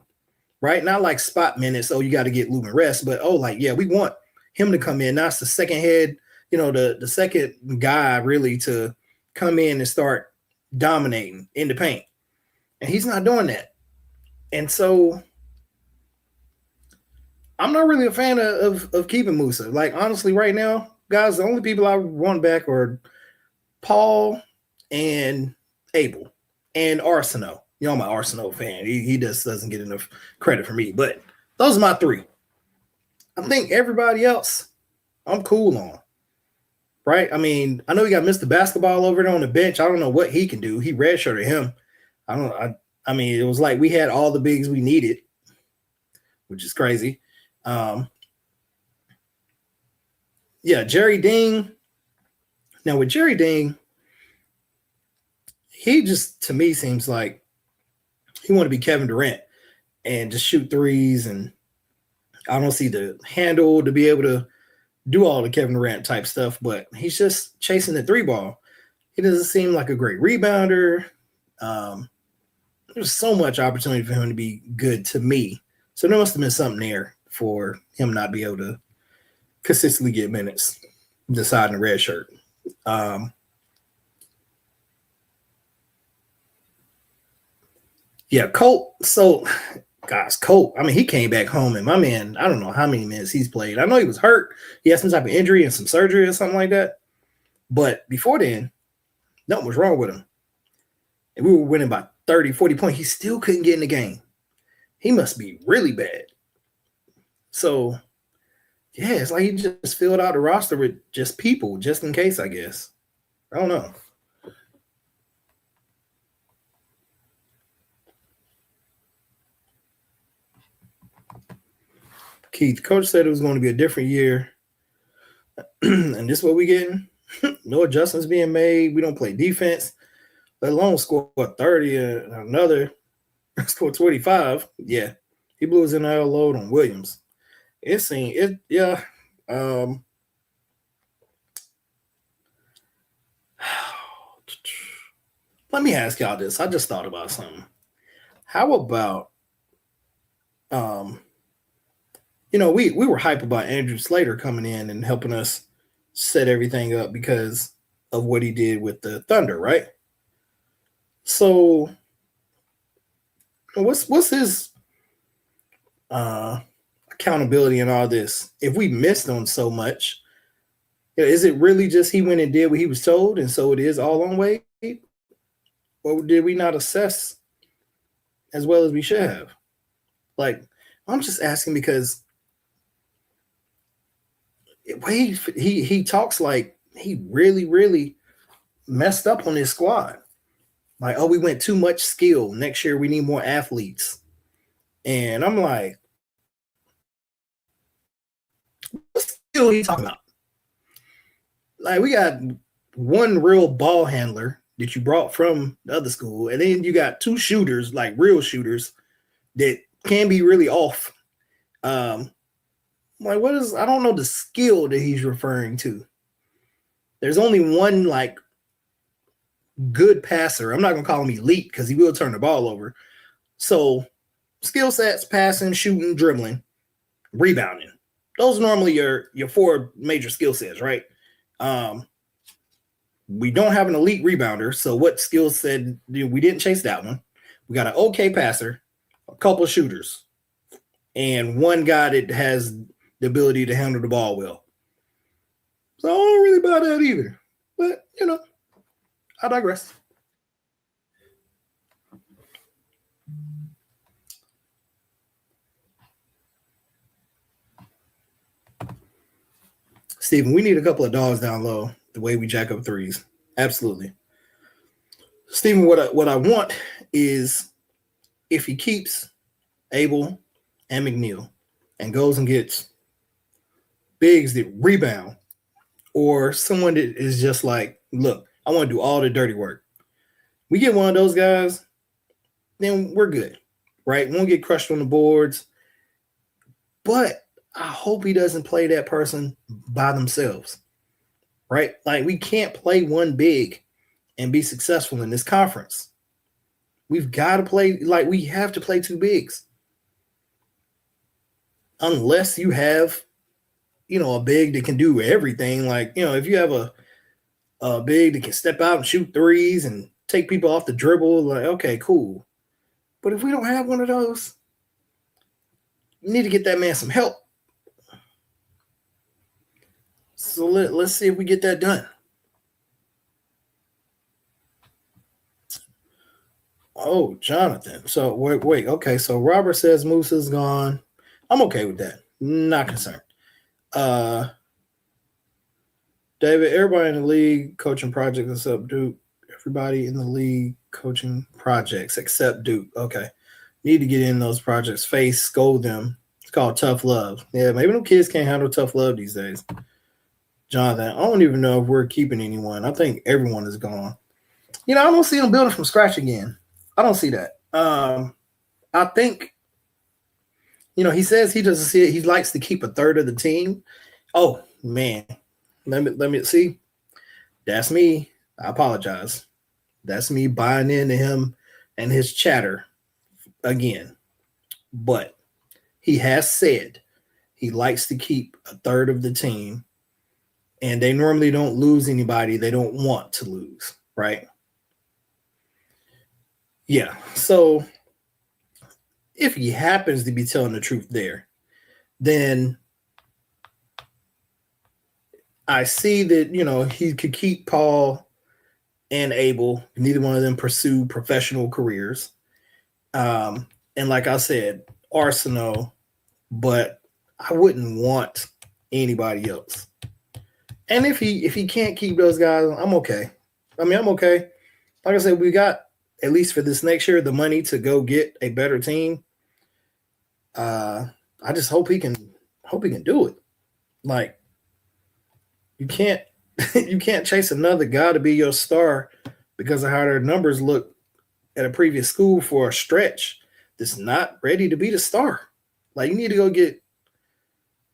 right? Not like spot minutes, oh, you got to get Lubin rest, but we want him to come in. Now it's the second head, the second guy really to come in and start dominating in the paint. And he's not doing that. And so I'm not really a fan of keeping Musa. Like, honestly, right now, guys, the only people I want back are Paul and Abel and Arsenal. I'm an Arsenal fan. He just doesn't get enough credit for me. But those are my three. I think everybody else, I'm cool on. Right? I mean, I know we got Mr. Basketball over there on the bench. I don't know what he can do. He redshirted him. I mean, it was like we had all the bigs we needed, which is crazy. Jerry Dean. Now with Jerry Dean, he just, to me, seems like he want to be Kevin Durant and just shoot threes, and I don't see the handle to be able to do all the Kevin Durant type stuff, but he's just chasing the three ball. He doesn't seem like a great rebounder. There's so much opportunity for him to be good to me. So there must have been something there for him not be able to consistently get minutes deciding the red shirt. Colt. So, guys, Colt, I mean, he came back home, and my man, I don't know how many minutes he's played. I know he was hurt. He had some type of injury and some surgery or something like that. But before then, nothing was wrong with him. And we were winning by 30, 40 points. He still couldn't get in the game. He must be really bad. So, yeah, it's like he just filled out the roster with just people, just in case, I guess. I don't know. Keith, coach said it was going to be a different year. And this is what we're getting. No adjustments being made. We don't play defense, let alone score 30 and another score 25. Yeah, he blew his NIL load on Williams. It seemed it. Yeah. Let me ask y'all this. I just thought about something. How about we were hype about Andrew Slater coming in and helping us set everything up because of what he did with the Thunder, right? So what's his accountability in all this? If we missed on so much, is it really just he went and did what he was told, and so it is all on Wade? Or did we not assess as well as we should have? Like, I'm just asking because Wade, he talks like he really, really messed up on his squad. Like, we went too much skill. Next year we need more athletes. And I'm like, what skill are you talking about? Like, we got one real ball handler that you brought from the other school, and then you got two shooters, like real shooters, that can be really off. Like, I don't know the skill that he's referring to. There's only one, like, good passer. I'm not going to call him elite because he will turn the ball over. So, skill sets, passing, shooting, dribbling, rebounding. Those are normally your four major skill sets, right? We don't have an elite rebounder, so what skill set? We didn't chase that one. We got an okay passer, a couple shooters, and one guy that has the ability to handle the ball well. So I don't really buy that either. But, I digress. Steven, we need a couple of dogs down low the way we jack up threes. Absolutely. Steven, what I want is if he keeps Abel and McNeil and goes and gets bigs that rebound, or someone that is just like, look, I want to do all the dirty work. We get one of those guys, then we're good, right? We won't get crushed on the boards. But I hope he doesn't play that person by themselves, right? Like, we can't play one big and be successful in this conference. We've got to play, like, we have to play two bigs. Unless you have a big that can do everything. Like, if you have a big that can step out and shoot threes and take people off the dribble, like, okay, cool. But if we don't have one of those, you need to get that man some help. So let's see if we get that done. Oh, Jonathan. So wait. Okay, so Robert says Moose is gone. I'm okay with that. Not concerned. David, everybody in the league coaching projects except Duke. Everybody in the league coaching projects except Duke. Okay. Need to get in those projects. Face, scold them. It's called tough love. Yeah, maybe them kids can't handle tough love these days. Jonathan, I don't even know if we're keeping anyone. I think everyone is gone. I don't see them building from scratch again. I don't see that. I think, he says he doesn't see it. He likes to keep a third of the team. Oh, man. Let me see. That's me. I apologize. That's me buying into him and his chatter again. But he has said he likes to keep a third of the team, and they normally don't lose anybody they don't want to lose, right? Yeah. So if he happens to be telling the truth there, then I see that, he could keep Paul and Abel. Neither one of them pursue professional careers. And like I said, Arsenal, but I wouldn't want anybody else. And if he can't keep those guys, I'm okay. I'm okay. Like I said, we got, at least for this next year, the money to go get a better team. I just hope he can do it. Like, you can't chase another guy to be your star because of how their numbers look at a previous school for a stretch that's not ready to be the star. Like, you need to go get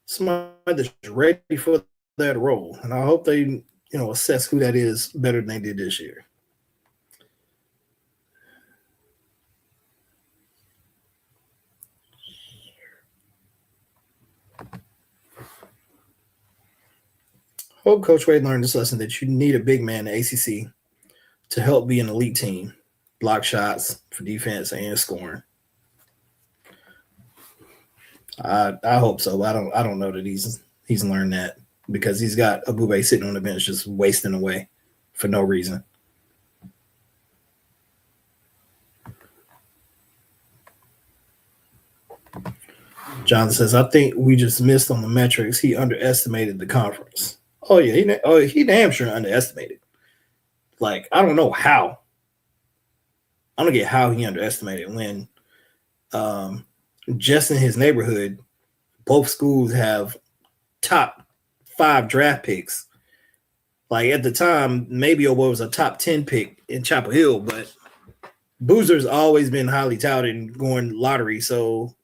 somebody that's ready for that role. And I hope they, assess who that is better than they did this year. Hope Coach Wade learned this lesson that you need a big man in the ACC to help be an elite team, block shots for defense and scoring. I hope so. I don't know that he's learned that because he's got Abube sitting on the bench just wasting away for no reason. Jonathan says, I think we just missed on the metrics. He underestimated the conference. Oh yeah, he damn sure underestimated. Like, I don't know how. I don't get how he underestimated when just in his neighborhood, both schools have top 5 draft picks. Like, at the time, maybe Obo was a top 10 pick in Chapel Hill, but Boozer's always been highly touted and going lottery. So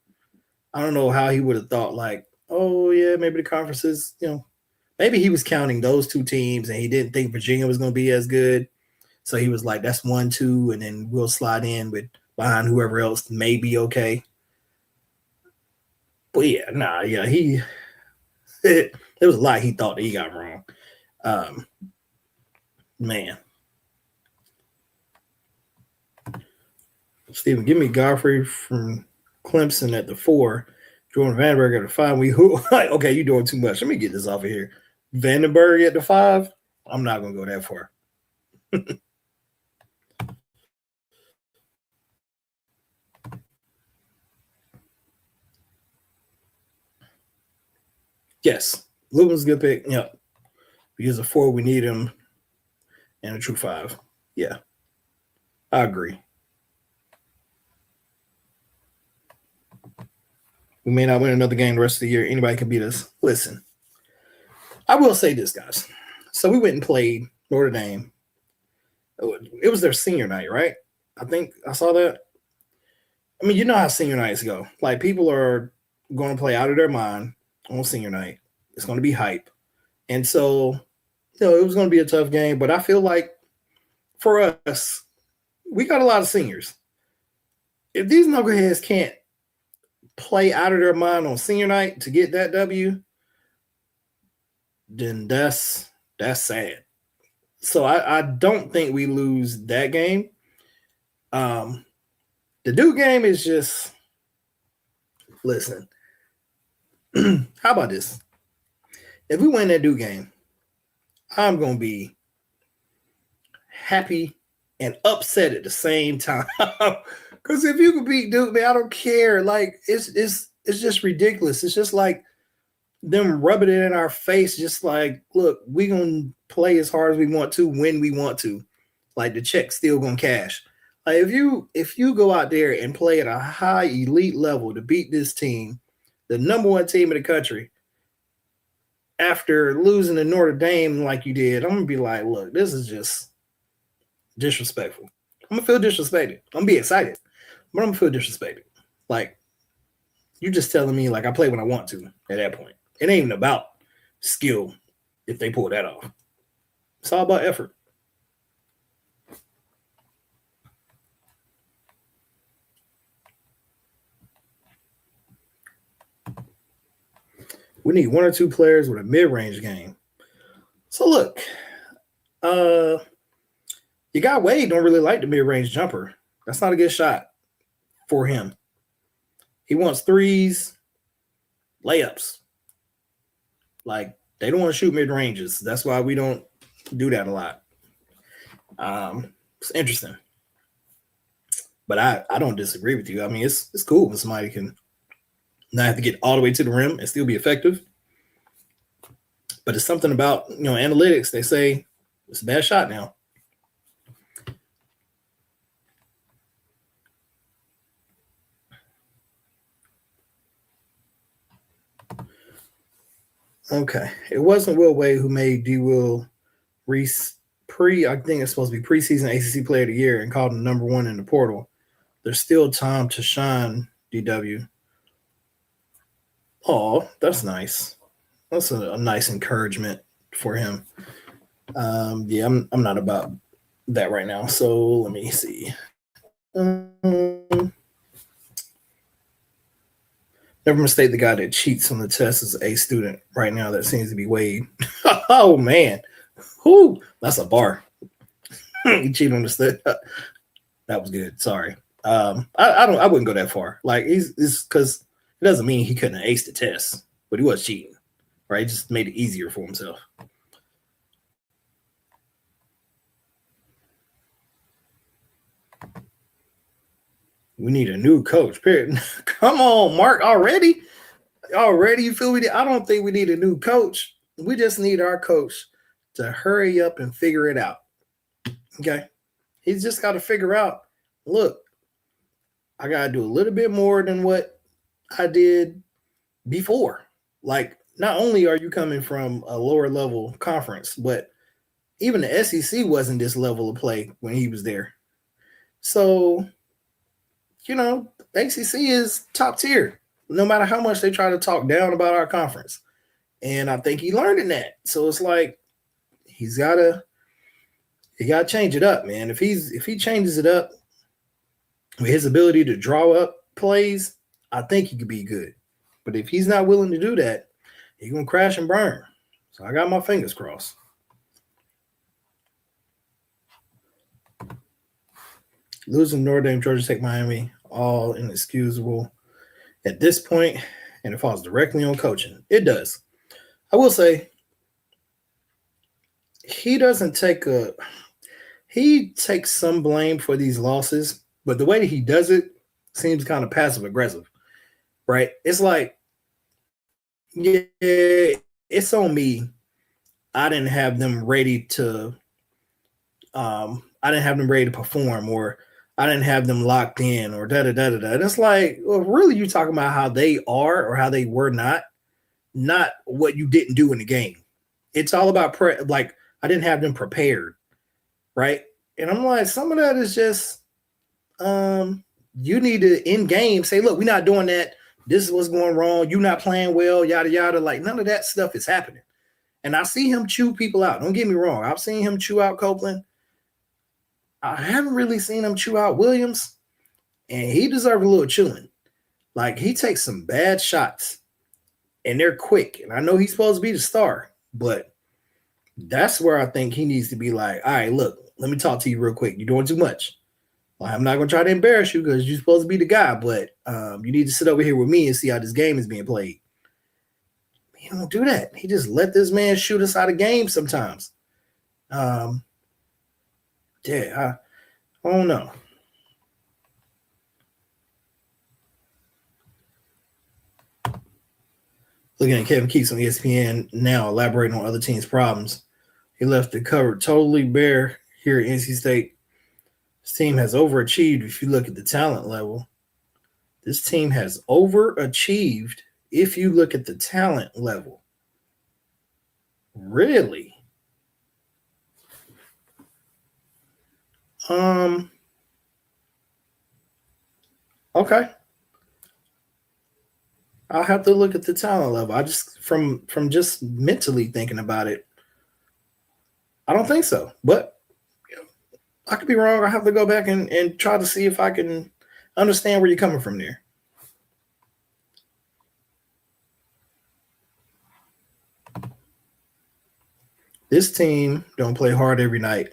I don't know how he would have thought, like, oh yeah, maybe the conferences, maybe he was counting those 2 teams and he didn't think Virginia was going to be as good. So he was like, that's 1, 2, and then we'll slide in with behind whoever else may be okay. But yeah, there was a lot he thought that he got wrong. Man. Steven, give me Godfrey from Clemson at the 4. Jordan Vandenberg at the 5. Okay, you're doing too much. Let me get this off of here. Vandenberg at the 5? I'm not going to go that far. Yes, Lubin's a good pick. Yep. Because a 4, we need him, and a true 5. Yeah, I agree. We may not win another game the rest of the year. Anybody can beat us. Listen, I will say this, guys. So we went and played Notre Dame. It was their senior night, right? I think I saw that. I mean, you know how senior nights go. Like, people are going to play out of their mind on senior night. It's going to be hype. And so, it was going to be a tough game. But I feel like for us, we got a lot of seniors. If these knuckleheads can't play out of their mind on senior night to get that W, then that's sad. So I don't think we lose that game. The Duke game is just, listen. How about this? If we win that Duke game, I'm gonna be happy and upset at the same time. Because if you can beat Duke, man, I don't care. Like it's just ridiculous. It's just like them rubbing it in our face, just like, look, we gonna play as hard as we want to when we want to. Like the check's still gonna cash. Like if you go out there and play at a high elite level to beat this team, the number one team in the country, after losing to Notre Dame like you did, I'm gonna be like, look, this is just disrespectful. I'm gonna feel disrespected. I'm gonna be excited, but I'm gonna feel disrespected. Like you just telling me like I play when I want to at that point. It ain't even about skill if they pull that off. It's all about effort. We need one or two players with a mid-range game. So look, you got Wade don't really like the mid-range jumper. That's not a good shot for him. He wants threes, layups. Like they don't want to shoot mid-ranges. That's why we don't do that a lot. It's interesting. But I don't disagree with you. I mean, it's cool when somebody can not have to get all the way to the rim and still be effective. But it's something about, analytics. They say it's a bad shot now. Okay. It wasn't Will Wade who made D. Will Reese I think it's supposed to be preseason ACC Player of the Year and called him number one in the portal. There's still time to shine, DW. Oh, that's nice. That's a nice encouragement for him. Yeah, I'm not about that right now. So let me see. Never mistake the guy that cheats on the test as a student right now. That seems to be Wade. Oh man, whoo, that's a bar. He cheated on the test. That was good. Sorry. I wouldn't go that far. Like it's because it doesn't mean he couldn't have aced the test, but he was cheating, right? He just made it easier for himself. We need a new coach. Period. Come on, Mark. Already, you feel me? I don't think we need a new coach. We just need our coach to hurry up and figure it out. Okay, he's just got to figure out. Look, I got to do a little bit more than what I did before. Like, not only are you coming from a lower level conference, but even the SEC wasn't this level of play when he was there. So, ACC is top tier, no matter how much they try to talk down about our conference. And I think he learned in that. So it's like he gotta change it up, man. If he changes it up with his ability to draw up plays, I think he could be good. But if he's not willing to do that, he's gonna crash and burn. So I got my fingers crossed. Losing Notre Dame, Georgia Tech, Miami, all inexcusable at this point, and it falls directly on coaching. It does. I will say he takes some blame for these losses, but the way that he does it seems kind of passive aggressive, right? It's like, yeah, it's on me. I didn't have them ready to perform, or I didn't have them locked in, or da-da-da-da-da. And it's like, well, really, you talking about how they are or how they were not what you didn't do in the game. It's all about like, I didn't have them prepared, right? And I'm like, some of that is just you need to in game say, look, we're not doing that. This is what's going wrong. You're not playing well, yada yada. Like, none of that stuff is happening. And I see him chew people out. Don't get me wrong. I've seen him chew out Copeland. I haven't really seen him chew out Williams, and he deserves a little chewing. Like, he takes some bad shots, and they're quick. And I know he's supposed to be the star, But that's where I think he needs to be like, all right, look, let me talk to you real quick. You're doing too much. Well, I'm not going to try to embarrass you because you're supposed to be the guy, but you need to sit over here with me and see how this game is being played. He don't do that. He just let this man shoot us out of games sometimes. I don't know. Looking at Kevin Keats on ESPN now, elaborating on other teams' problems. He left the cover totally bare here at NC State. This team has overachieved if you look at the talent level. This team has overachieved if you look at the talent level. Really? Okay. I'll have to look at the talent level. I just from just mentally thinking about it, I don't think so. But I could be wrong. I have to go back and try to see if I can understand where you're coming from there. This team don't play hard every night.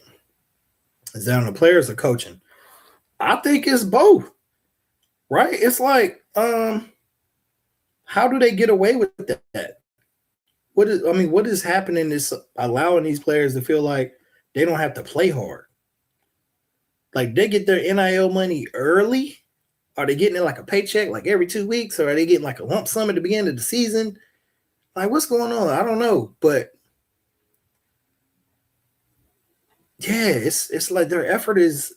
Is that on the players or coaching? I think it's both. Right? It's like, how do they get away with that? What is happening is allowing these players to feel like they don't have to play hard. Like they get their NIL money early. Are they getting it like a paycheck like every 2 weeks? Or are they getting like a lump sum at the beginning of the season? Like what's going on? I don't know. But yeah, it's like their effort is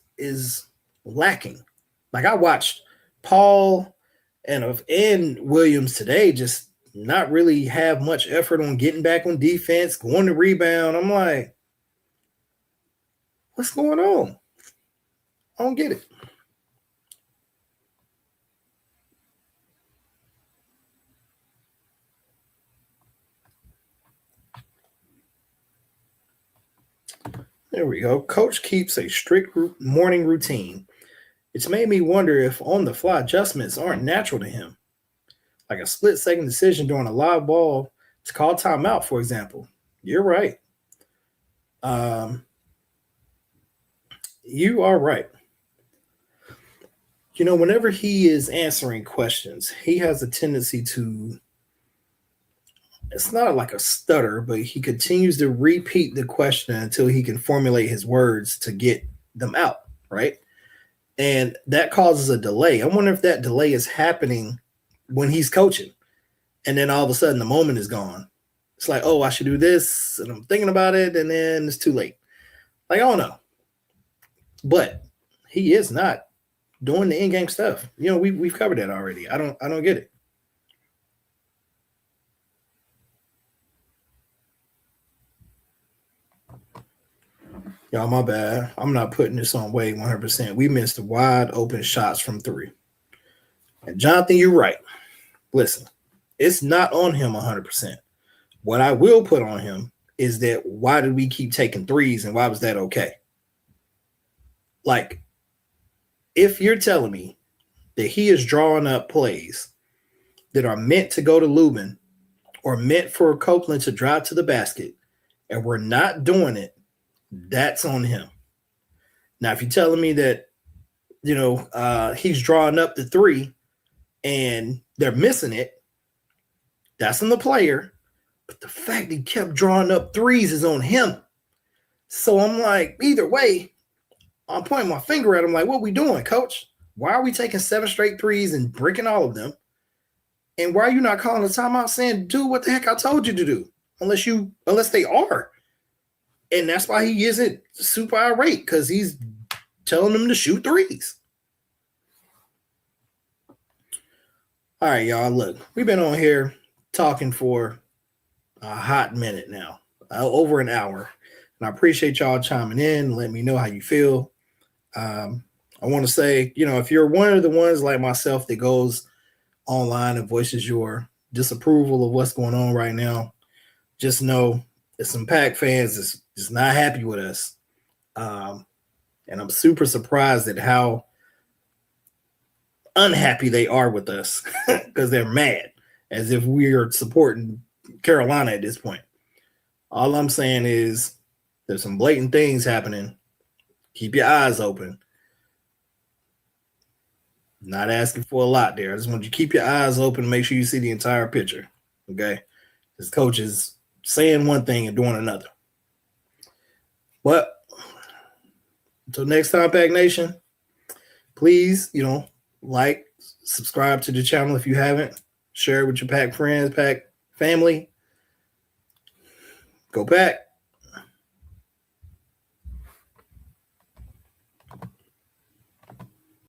lacking. Like I watched Paul and Williams today just not really have much effort on getting back on defense, going to rebound. I'm like, what's going on? I don't get it. There we go. Coach keeps a strict morning routine. It's made me wonder if on-the-fly adjustments aren't natural to him. Like a split-second decision during a live ball to call timeout, for example. You're right. You are right. Whenever he is answering questions, he has a tendency to, it's not like a stutter, but he continues to repeat the question until he can formulate his words to get them out, right? And that causes a delay. I wonder if that delay is happening when he's coaching. And then all of a sudden the moment is gone. It's like, oh, I should do this. And I'm thinking about it. And then it's too late. Like, I don't know. But he is not doing the in-game stuff. We've covered that already. I don't get it. Y'all, my bad. I'm not putting this on Wade 100%. We missed wide open shots from three. And Jonathan, you're right. Listen, it's not on him 100%. What I will put on him is that why did we keep taking threes and why was that okay? Like, if you're telling me that he is drawing up plays that are meant to go to Lubin or meant for Copeland to drive to the basket and we're not doing it, that's on him. Now, if you're telling me that, he's drawing up the three and they're missing it, that's on the player. But the fact he kept drawing up threes is on him. So I'm like, either way, I'm pointing my finger at him like, what we doing, coach? Why are we taking 7 straight threes and breaking all of them? And why are you not calling a timeout saying, do what the heck I told you to do? Unless they are. And that's why he isn't super irate, because he's telling them to shoot threes. All right, y'all, look, we've been on here talking for a hot minute now, over an hour. And I appreciate y'all chiming in, letting me know how you feel. I want to say, if you're one of the ones like myself that goes online and voices your disapproval of what's going on right now, just know that some Pack fans is just not happy with us. And I'm super surprised at how unhappy they are with us because they're mad as if we are supporting Carolina at this point. All I'm saying is there's some blatant things happening. Keep your eyes open. Not asking for a lot there. I just want you to keep your eyes open and make sure you see the entire picture. Okay? This coach is saying one thing and doing another. But until next time, Pack Nation, please, like, subscribe to the channel if you haven't. Share it with your Pack friends, Pack family. Go Pack.